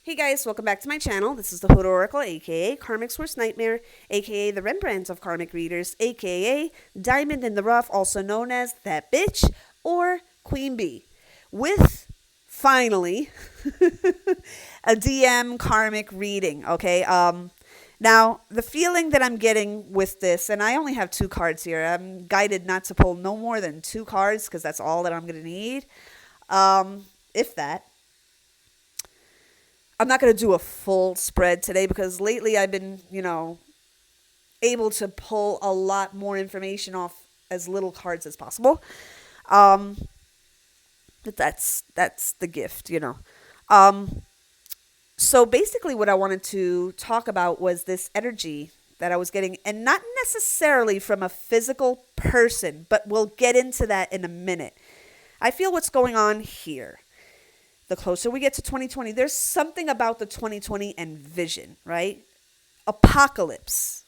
Hey guys, welcome back to my channel. This is the hoodoracle, aka Karmic's Worst Nightmare, aka the Rembrandt of Karmic Readers, aka Diamond in the Rough, also known as That Bitch or Queen Bee, with finally a DM Karmic reading. Okay, now the feeling that I'm getting with this, and I only have two cards here. I'm guided not to pull no more than two cards because that's all that I'm gonna need, if that. I'm not going to do a full spread today because lately I've been, able to pull a lot more information off as little cards as possible. Um, but that's the gift. Um, so basically, what I wanted to talk about was this energy that I was getting, and not necessarily from a physical person, but we'll get into that in a minute. I feel what's going on here. The closer we get to 2020, there's something about the 2020 and vision, right? Apocalypse.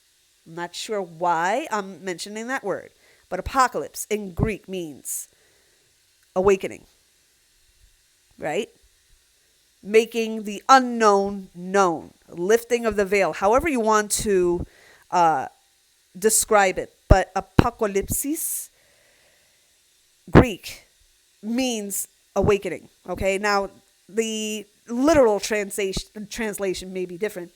I'm not sure why I'm mentioning that word, but apocalypse in Greek means awakening, right? Making the unknown known, lifting of the veil, however you want to describe it. But apocalypsis, Greek, means awakening. Okay, now the literal translation may be different,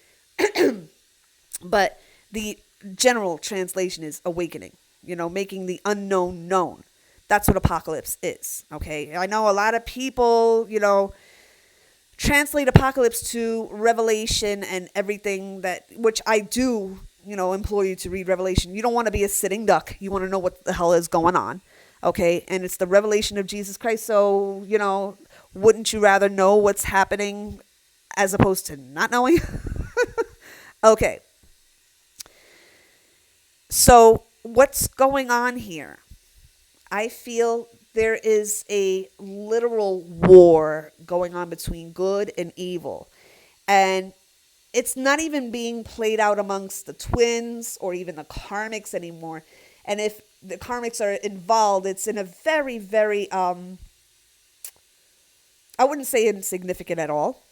but the general translation is awakening, making the unknown known. That's what apocalypse is. Okay, I know a lot of people, translate apocalypse to revelation and everything, that which I do, implore you to read Revelation. You don't want to be a sitting duck. You want to know what the hell is going on. Okay, and it's the revelation of Jesus Christ. So, wouldn't you rather know what's happening as opposed to not knowing? Okay, so what's going on here? I feel there is a literal war going on between good and evil. And it's not even being played out amongst the twins or even the karmics anymore. And if the karmics are involved, it's in a very, very, I wouldn't say insignificant at all,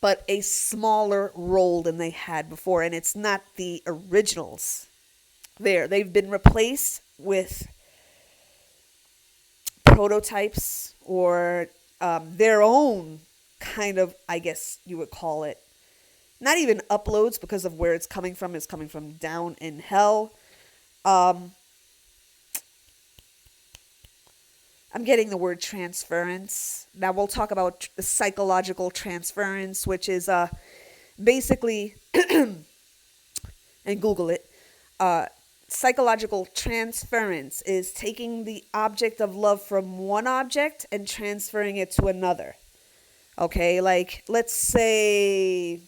but a smaller role than they had before. And it's not the originals there. They've been replaced with prototypes or their own kind of, I guess you would call it, not even uploads, because of where it's coming from. It's coming from down in hell. I'm getting the word transference. Now we'll talk about psychological transference, which is basically, and Google it, psychological transference is taking the object of love from one object and transferring it to another. Okay, like let's say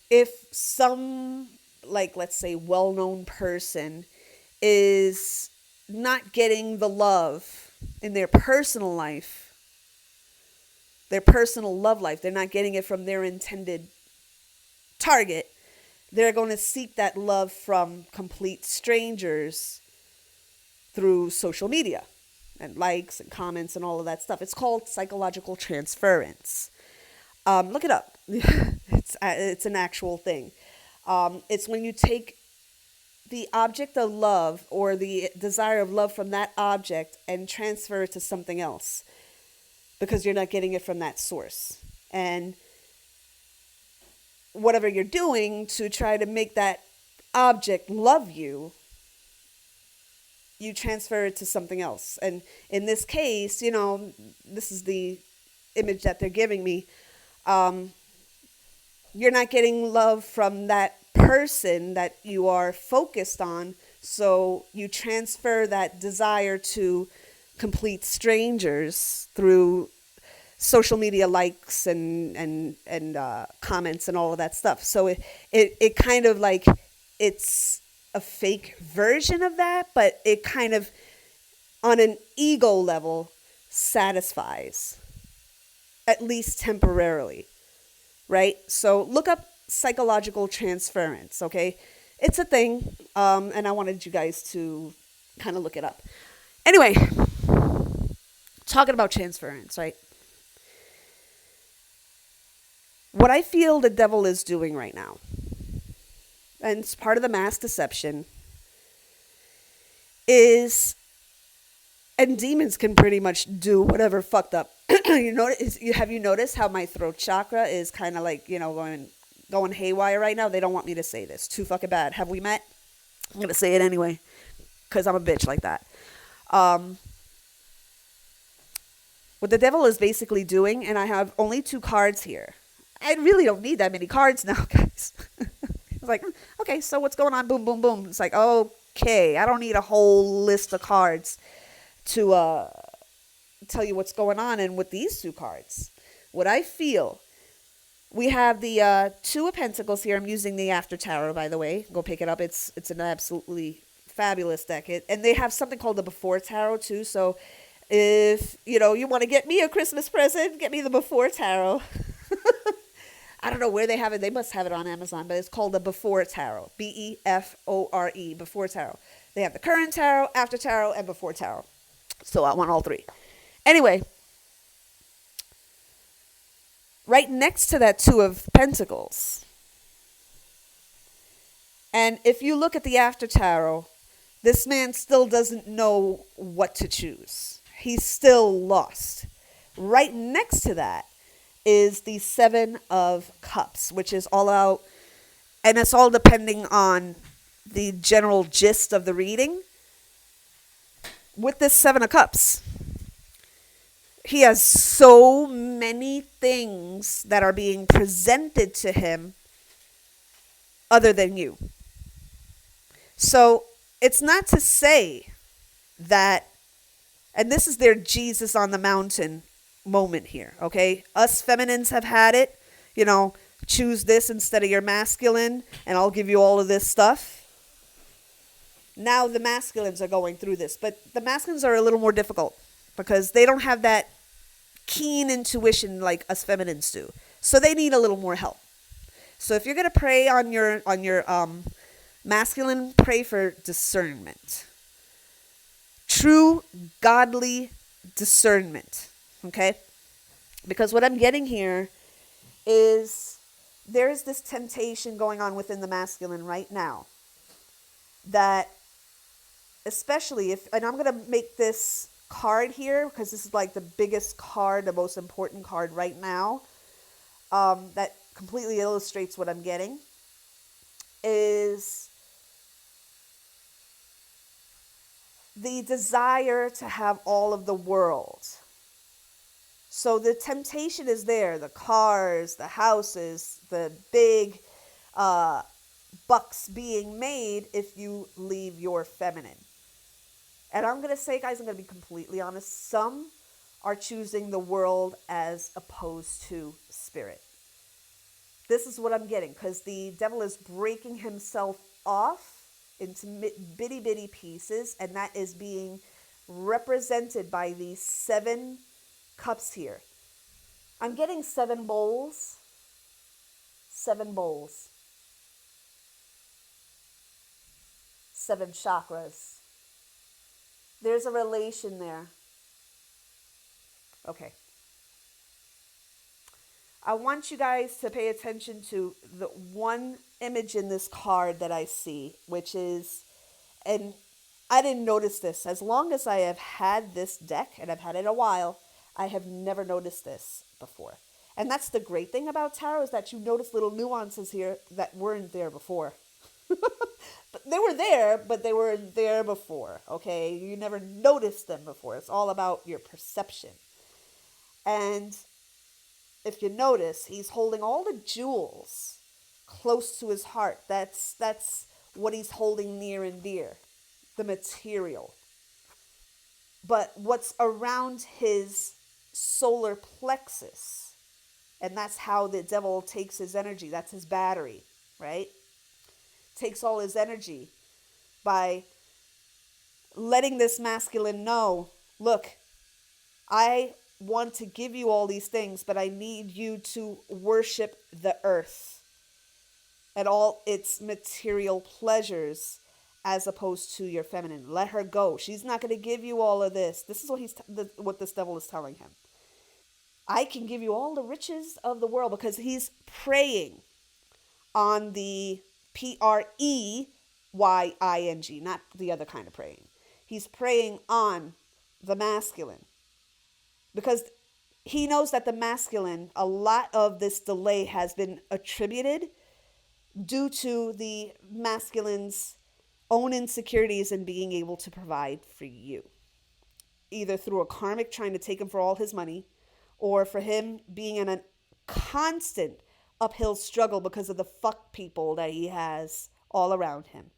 if some, let's say, well-known person is not getting the love in their personal life, their personal love life, they're not getting it from their intended target, they're going to seek that love from complete strangers through social media and likes and comments and all of that stuff. It's called psychological transference. Look it up. It's an actual thing. It's when you take the object of love or the desire of love from that object and transfer it to something else because you're not getting it from that source. And whatever you're doing to try to make that object love you, you transfer it to something else. And in this case, this is the image that they're giving me. You're not getting love from that person that you are focused on, so you transfer that desire to complete strangers through social media likes and comments and all of that stuff. So it kind of like, it's a fake version of that, but it kind of on an ego level satisfies, at least temporarily, right? So look up psychological transference, okay? It's a thing, and I wanted you guys to kind of look it up. Anyway, talking about transference, right? What I feel the devil is doing right now, and it's part of the mass deception, is, and demons can pretty much do whatever fucked up. Have you noticed how my throat chakra is kind of like, going haywire right now? They don't want me to say this. Too fucking bad. Have we met? I'm going to say it anyway, because I'm a bitch like that. What the devil is basically doing, and I have only 2 cards here. I really don't need that many cards now, guys. It's like, okay, so what's going on? Boom, boom, boom. It's like, okay, I don't need a whole list of cards to tell you what's going on. And with these 2 cards, what I feel, we have the 2 of Pentacles here. I'm using the After Tarot, by the way. Go pick it up. It's an absolutely fabulous deck. And they have something called the Before Tarot too. So if you want to get me a Christmas present, get me the Before Tarot. I don't know where they have it. They must have it on Amazon, but it's called the Before Tarot. BEFORE, Before Tarot. They have the Current Tarot, After Tarot, and Before Tarot. So I want all 3. Anyway, right next to that 2 of Pentacles, and if you look at the After Tarot, this man still doesn't know what to choose. He's still lost. Right next to that is the 7 of Cups, which is all out, and it's all depending on the general gist of the reading. With this 7 of Cups, he has so many things that are being presented to him other than you. So it's not to say that, and this is their Jesus on the mountain moment here, okay? Us feminines have had it, choose this instead of your masculine, and I'll give you all of this stuff. Now the masculines are going through this, but the masculines are a little more difficult because they don't have that keen intuition like us feminines do. So they need a little more help. So if you're going to pray on your masculine, pray for discernment. True godly discernment. Okay? Because what I'm getting here is there is this temptation going on within the masculine right now that, especially if, and I'm going to make this card here because this is like the biggest card, the most important card right now, that completely illustrates what I'm getting, is the desire to have all of the world. So the temptation is there, the cars, the houses, the big bucks being made if you leave your feminine. And I'm going to say, guys, I'm going to be completely honest. Some are choosing the world as opposed to spirit. This is what I'm getting, because the devil is breaking himself off into bitty, bitty pieces, and that is being represented by these 7 cups here. I'm getting 7 bowls. 7 bowls. 7 chakras. There's a relation there. Okay. I want you guys to pay attention to the one image in this card that I see, which is, and I didn't notice this. As long as I have had this deck, and I've had it a while, I have never noticed this before. And that's the great thing about tarot, is that you notice little nuances here that weren't there before. But they were there, but they weren't there before, okay? You never noticed them before. It's all about your perception. And if you notice, he's holding all the jewels close to his heart. That's what he's holding near and dear, the material. But what's around his solar plexus, and that's how the devil takes his energy. That's his battery, right? Takes all his energy by letting this masculine know, look, I want to give you all these things, but I need you to worship the earth and all its material pleasures as opposed to your feminine. Let her go. She's not going to give you all of this. This is what what this devil is telling him. I can give you all the riches of the world, because he's preying on the Preying, not the other kind of praying. He's preying on the masculine, because he knows that the masculine, a lot of this delay has been attributed due to the masculine's own insecurities in being able to provide for you, either through a karmic trying to take him for all his money, or for him being in a constant uphill struggle because of the fuck people that he has all around him.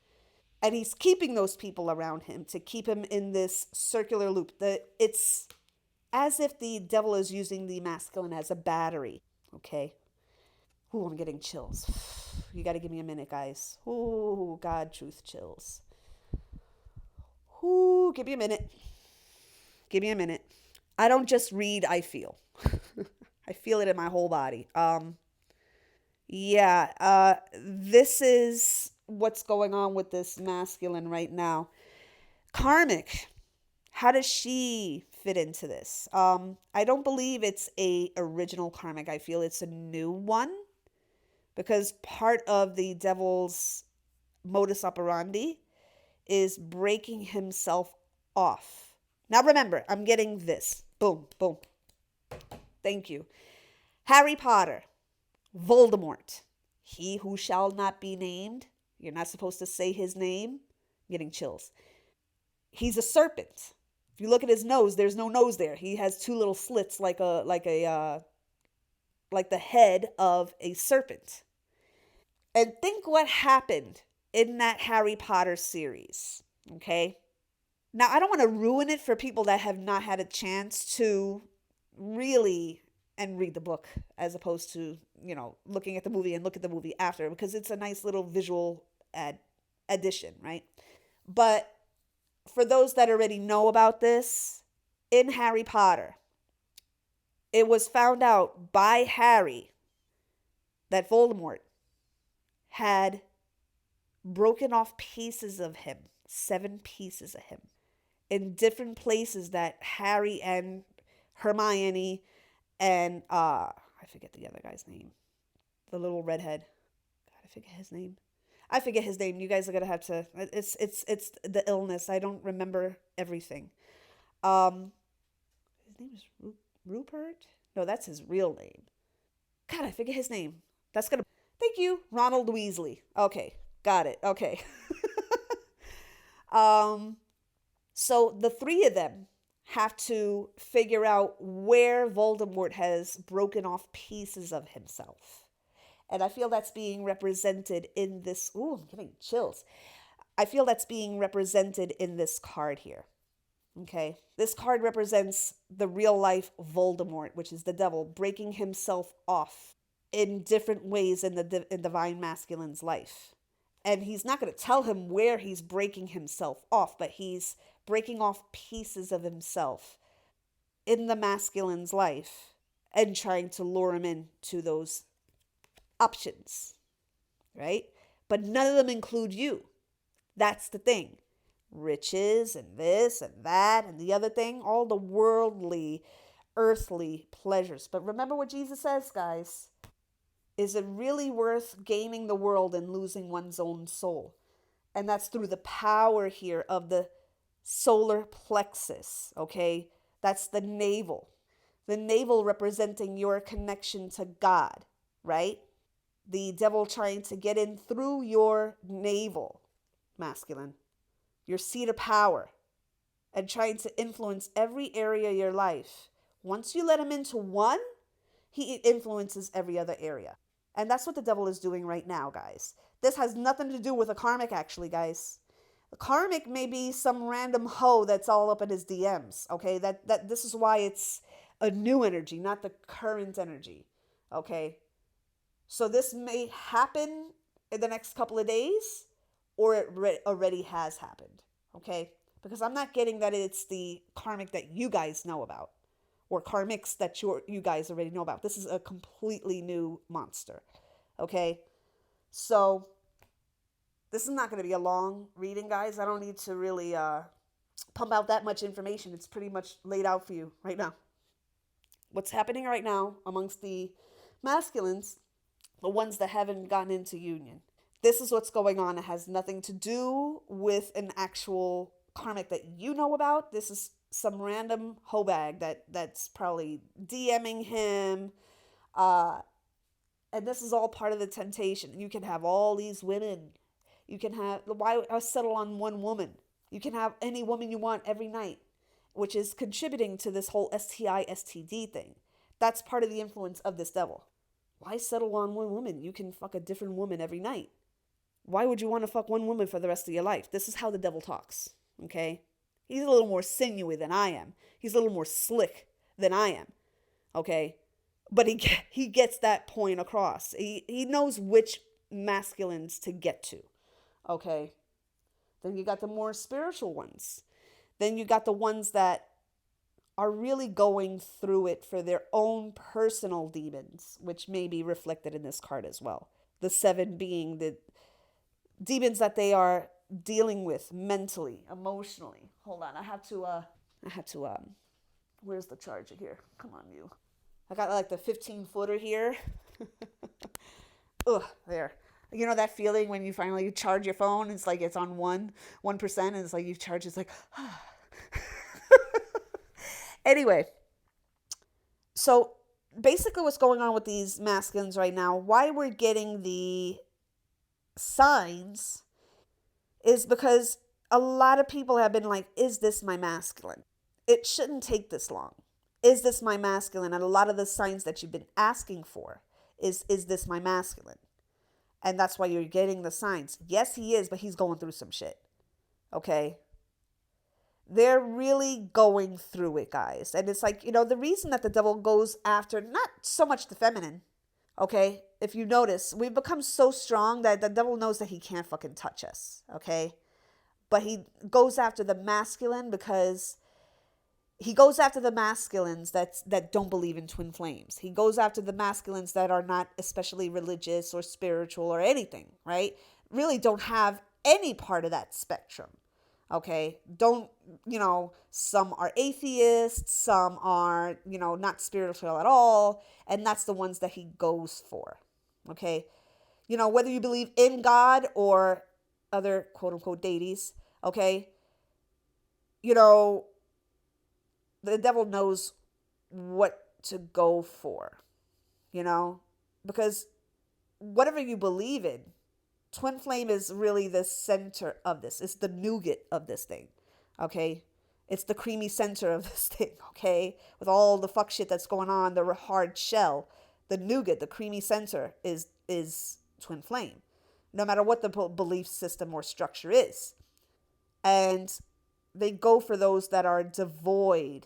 And he's keeping those people around him to keep him in this circular loop. It's as if the devil is using the masculine as a battery. Okay. Ooh, I'm getting chills. You got to give me a minute, guys. Ooh, God, truth chills. Ooh, give me a minute. Give me a minute. I don't just read, I feel. I feel it in my whole body. Yeah, this is what's going on with this masculine right now. Karmic, how does she fit into this? I don't believe it's a original karmic. I feel it's a new one, because part of the devil's modus operandi is breaking himself off. Now remember, I'm getting this. Boom, boom. Thank you. Harry Potter, Voldemort, he who shall not be named. You're not supposed to say his name. I'm getting chills. He's a serpent. If you look at his nose, there's no nose there. He has two little slits, like the head of a serpent. And think what happened in that Harry Potter series. Okay? Now, I don't want to ruin it for people that have not had a chance to really and read the book, as opposed to, looking at the movie and look at the movie after, because it's a nice little visual addition, right? But for those that already know about this, in Harry Potter, it was found out by Harry that Voldemort had broken off pieces of him, 7 pieces of him, in different places that Harry and Hermione and I forget the other guy's name, the little redhead. God, I forget his name. I forget his name. You guys are gonna have to. It's the illness. I don't remember everything. Um, his name is Rupert. No, that's his real name. God, I forget his name. That's gonna. Thank you, Ronald Weasley. Okay, got it. Okay. um, so the 3 of them have to figure out where Voldemort has broken off pieces of himself. And I feel that's being represented in this. Ooh, I'm getting chills. I feel that's being represented in this card here. Okay. This card represents the real life Voldemort, which is the devil, breaking himself off in different ways in the in divine masculine's life. And he's not going to tell him where he's breaking himself off, but he's breaking off pieces of himself in the masculine's life and trying to lure him into those options, right? But none of them include you. That's the thing. Riches and this and that and the other thing, all the worldly, earthly pleasures. But remember what Jesus says, guys. Is it really worth gaining the world and losing one's own soul? And that's through the power here of the solar plexus, okay? That's the navel. The navel representing your connection to God, right? The devil trying to get in through your navel, masculine, your seat of power, and trying to influence every area of your life. Once you let him into one, he influences every other area. And that's what the devil is doing right now, guys. This has nothing to do with a karmic, actually, guys. The karmic may be some random hoe that's all up in his DMs, okay? That this is why it's a new energy, not the current energy, okay? So this may happen in the next couple of days, or it already has happened, okay? Because I'm not getting that it's the karmic that you guys know about, or karmics that you guys already know about. This is a completely new monster, okay? So this is not going to be a long reading, guys. I don't need to really pump out that much information. It's pretty much laid out for you right now. What's happening right now amongst the masculines, the ones that haven't gotten into union. This is what's going on. It has nothing to do with an actual karmic that you know about. This is some random hobag that's probably DMing him. Uh, and this is all part of the temptation. You can have all these women. You can have, why settle on one woman? You can have any woman you want every night, which is contributing to this whole STI, STD thing. That's part of the influence of this devil. Why settle on one woman? You can fuck a different woman every night. Why would you want to fuck one woman for the rest of your life? This is how the devil talks, okay? He's a little more sinewy than I am. He's a little more slick than I am, okay? But he gets that point across. He knows which masculines to get to, okay? Then you got the more spiritual ones. Then you got the ones that are really going through it for their own personal demons, which may be reflected in this card as well. The 7 being the demons that they are dealing with mentally, emotionally. Hold on, I have to, where's the charger here? Come on, you. I got like the 15-footer here. Ugh, there. You know that feeling when you finally charge your phone? It's like it's on 1%, and it's like you charge, it's like, Anyway, so basically what's going on with these masculines right now, why we're getting the signs is because a lot of people have been like, is this my masculine? It shouldn't take this long. Is this my masculine? And a lot of the signs that you've been asking for is this my masculine? And that's why you're getting the signs. Yes, he is, but he's going through some shit. Okay? They're really going through it, guys. And it's like, the reason that the devil goes after not so much the feminine, okay? If you notice, we've become so strong that the devil knows that he can't fucking touch us, okay? But he goes after the masculine because he goes after the masculines that don't believe in twin flames. He goes after the masculines that are not especially religious or spiritual or anything, right? Really don't have any part of that spectrum. Okay, some are atheists, some are, not spiritual at all, and that's the ones that he goes for. Okay, whether you believe in God or other quote unquote deities, okay, the devil knows what to go for, because whatever you believe in, twin flame is really the center of this. It's the nougat of this thing, okay? It's the creamy center of this thing, okay? With all the fuck shit that's going on, the hard shell, the nougat, the creamy center is twin flame, no matter what the belief system or structure is. And they go for those that are devoid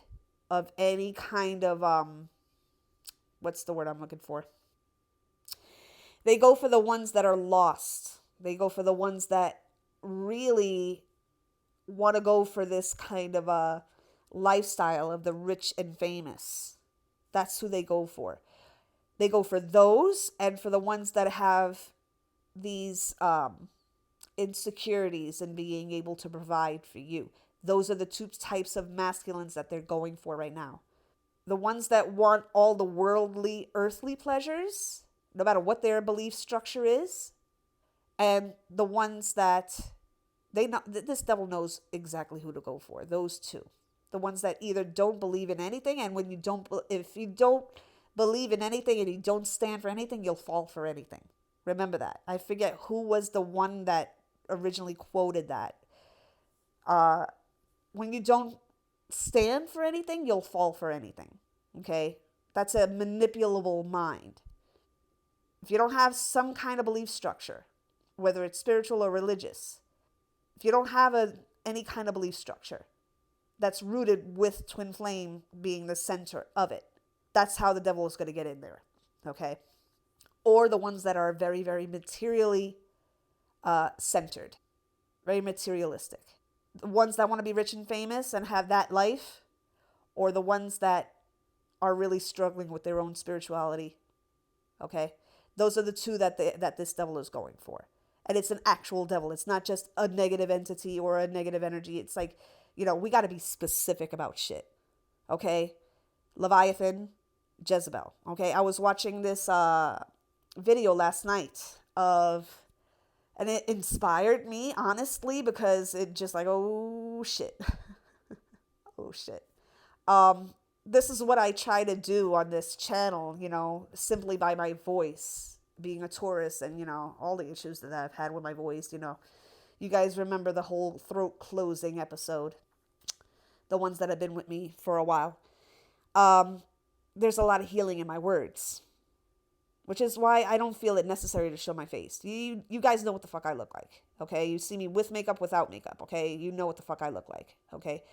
of any kind of, what's the word I'm looking for? They go for the ones that are lost. They go for the ones that really want to go for this kind of a lifestyle of the rich and famous. That's who they go for. They go for those, and for the ones that have these insecurities in being able to provide for you. Those are the 2 types of masculines that they're going for right now. The ones that want all the worldly, earthly pleasures, no matter what their belief structure is, and the ones that this devil knows exactly who to go for. Those 2, the ones that either don't believe in anything, and if you don't believe in anything and you don't stand for anything, you'll fall for anything. Remember that. I forget who was the one that originally quoted that. When you don't stand for anything, you'll fall for anything. Okay, that's a manipulable mind. If you don't have some kind of belief structure, whether it's spiritual or religious, if you don't have any kind of belief structure that's rooted with twin flame being the center of it, that's how the devil is going to get in there, okay? Or the ones that are very, very materially centered, very materialistic. The ones that want to be rich and famous and have that life, or the ones that are really struggling with their own spirituality, okay? Those are the 2 that this devil is going for. And it's an actual devil. It's not just a negative entity or a negative energy. It's like, we got to be specific about shit. Okay? Leviathan, Jezebel. Okay, I was watching this video last night and it inspired me, honestly, because it just like, oh shit, oh shit. This is what I try to do on this channel, simply by my voice, being a Taurus, and all the issues that I've had with my voice. You guys remember the whole throat closing episode, the ones that have been with me for a while. There's a lot of healing in my words, which is why I don't feel it necessary to show my face. You guys know what the fuck I look like, okay? You see me with makeup, without makeup, okay? You know what the fuck I look like, okay?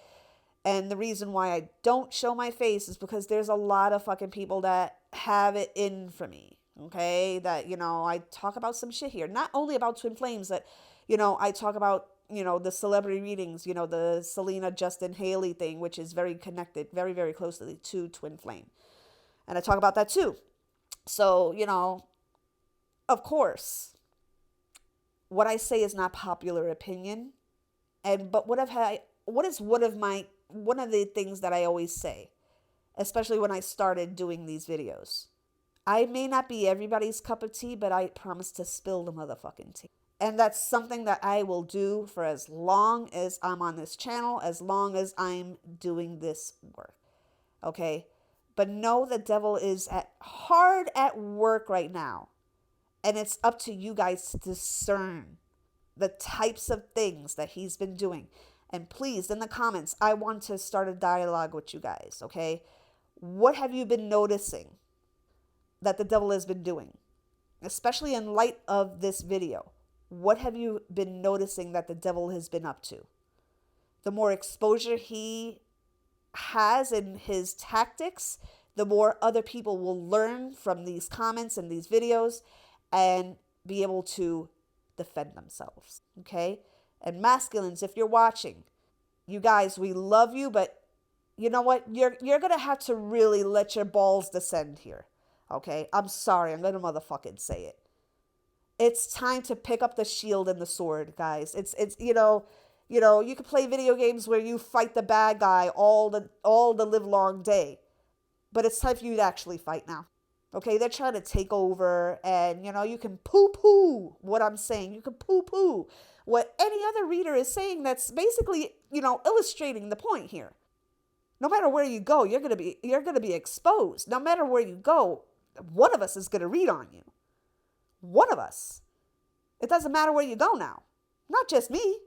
And the reason why I don't show my face is because there's a lot of fucking people that have it in for me, okay? That, I talk about some shit here. Not only about twin flames, that, I talk about, the celebrity readings, the Selena, Justin, Haley thing, which is very connected, very, very closely to twin flame. And I talk about that too. So, of course, what I say is not popular opinion. But what is one of the things that I always say, especially when I started doing these videos? I may not be everybody's cup of tea, but I promise to spill the motherfucking tea. And that's something that I will do for as long as I'm on this channel, as long as I'm doing this work. Okay? But know the devil is hard at work right now. And it's up to you guys to discern the types of things that he's been doing. And please, in the comments, I want to start a dialogue with you guys, okay? What have you been noticing that the devil has been doing? Especially in light of this video. What have you been noticing that the devil has been up to? The more exposure he has in his tactics, the more other people will learn from these comments and these videos and be able to defend themselves, okay? And masculines, if you're watching, you guys, we love you, but you know what? You're going to have to really let your balls descend here, okay? I'm sorry. I'm going to motherfucking say it. It's time to pick up the shield and the sword, guys. It's you can play video games where you fight the bad guy all the live long day. But it's time for you to actually fight now. Okay, they're trying to take over, and you can poo-poo what I'm saying. You can poo-poo what any other reader is saying. That's basically, illustrating the point here. No matter where you go, you're gonna be exposed. No matter where you go, one of us is gonna read on you. One of us. It doesn't matter where you go now. Not just me.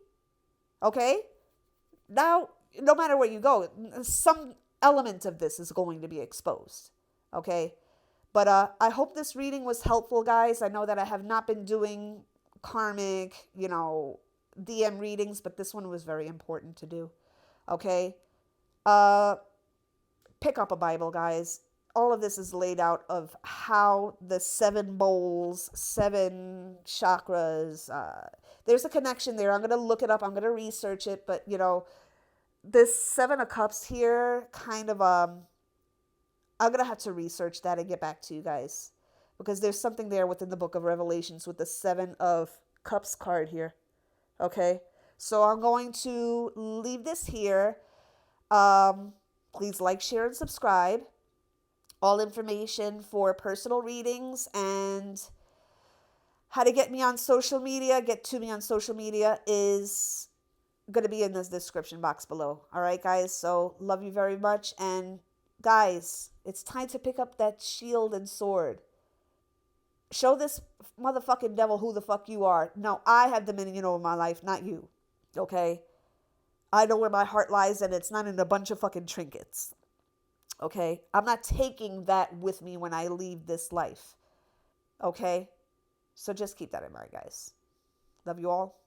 Okay? Now, no matter where you go, some element of this is going to be exposed. Okay? But I hope this reading was helpful, guys. I know that I have not been doing karmic, DM readings, but this one was very important to do. Okay? Pick up a Bible, guys. All of this is laid out of how the 7 bowls, 7 chakras, there's a connection there. I'm going to look it up. I'm going to research it. But, this 7 of Cups here kind of, I'm going to have to research that and get back to you guys. Because there's something there within the book of Revelations with the 7 of Cups card here. Okay? So I'm going to leave this here. Please like, share, and subscribe. All information for personal readings and how to get me on social media, get to me on social media is going to be in this description box below. All right, guys? So love you very much. And guys, it's time to pick up that shield and sword. Show this motherfucking devil who the fuck you are. No, I have dominion over my life, not you. Okay? I know where my heart lies, and it's not in a bunch of fucking trinkets. Okay? I'm not taking that with me when I leave this life. Okay? So just keep that in mind, guys. Love you all.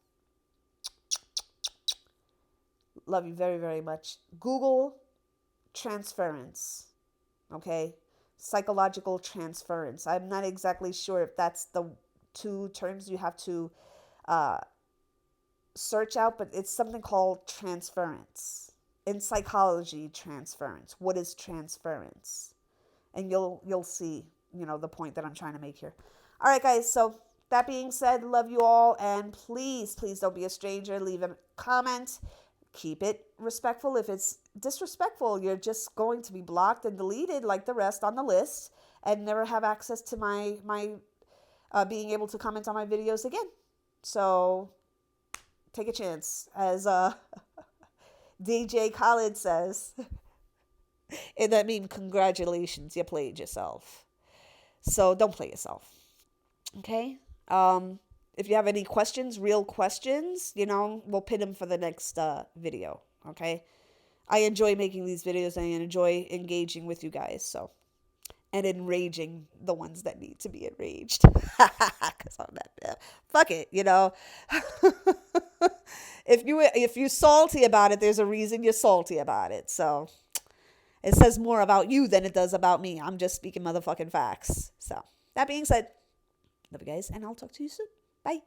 Love you very, very much. Google transference. Okay? Psychological transference. I'm not exactly sure if that's the 2 terms you have to search out, but it's something called transference. In psychology, transference. What is transference? And you'll see, the point that I'm trying to make here. All right, guys. So that being said, love you all. And please, please don't be a stranger. Leave a comment. Keep it respectful. If it's disrespectful. You're just going to be blocked and deleted like the rest on the list and never have access to my being able to comment on my videos again. So take a chance, as DJ Khaled says. And that means congratulations, you played yourself. So don't play yourself. Okay? If you have any questions, real questions, we'll pin them for the next video. Okay? I enjoy making these videos. I enjoy engaging with you guys. So, and enraging the ones that need to be enraged. Because I'm not, fuck it, if you're salty about it, there's a reason you're salty about it. So it says more about you than it does about me. I'm just speaking motherfucking facts. So that being said, love you guys, and I'll talk to you soon. Bye.